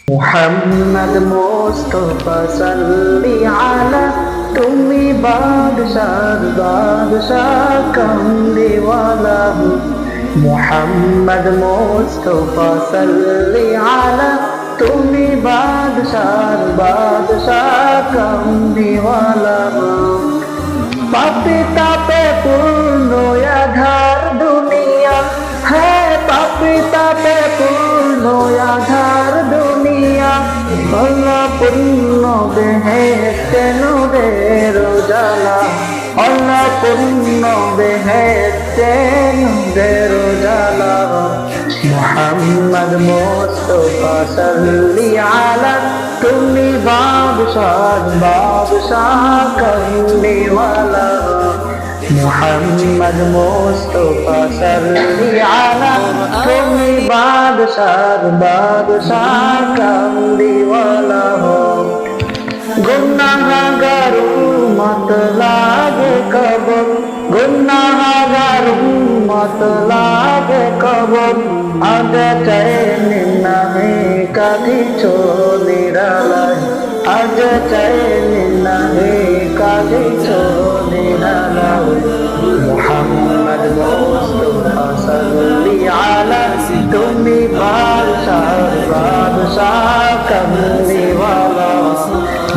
মুহাম্মদ মুস্তাফা সাল্লি আলা তুমি বাদশার বাদশাহ কামলিওয়ালা মুহাম্মদ মুস্তাফা সাল্লি আলা তুমি বাদশার বাদশাহ কামলিওয়ালা পাপে তাপে পূর্ণ আধার দুনিয়া হ্যাঁ পাপে তাপে পূর্ণ আধার দুনিয়া আল্লাহ পূর্ণ বেহেশতে নূরের উজালা আল্লাহ পূর্ণ বেহেশতে নূরের উজালা মুহাম্মদ মুস্তাফা সাল্লি আলা তুমি বাদশাহ বাদশাহ কামলিওয়ালা মুহাম্মদ মুস্তাফা সাল্লি আলা তুমি বাদশাহ বাদশাহ কামলিওয়ালা গুনাহগার উম্মত লাগে কবর গুনাহগার উম্মত লাগে কবর আগে চাইনি নাহি কাঁদিছো নিরালায় আগে চাইনি নাহি কাঁদিছো নিরালায় মুহাম্মদ মুস্তাফা সাল্লি আলা তুমি বাদশাহ বাদশাহ কামলিওয়ালা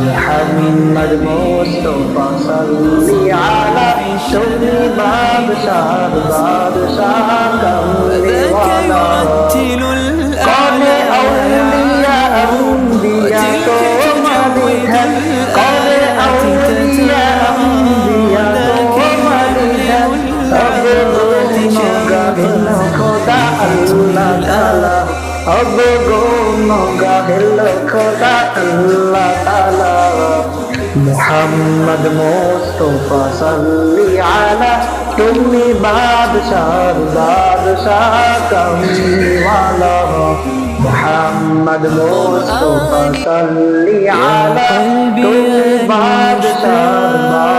মুহাম্মদ মুস্তাফা সাল্লি আলা তুমি বাদশাহ বাদশাহ কামলিওয়ালা কনে আউলিয়া আম্বিয়া তো মালিধান কনে আউলিয়া আম্বিয়া তো মালিধান সব গুণ খোদা আল্লাহ তাআলা अब गुनो गाहिल खुदा अल्लाह ताला मुहम्मद मुस्तफा सल्ली आला तुम्ही बादशाह बादशाह कमलीवाला मुहम्मद मुस्तफा सल्ली आला तुम्ही बादशाह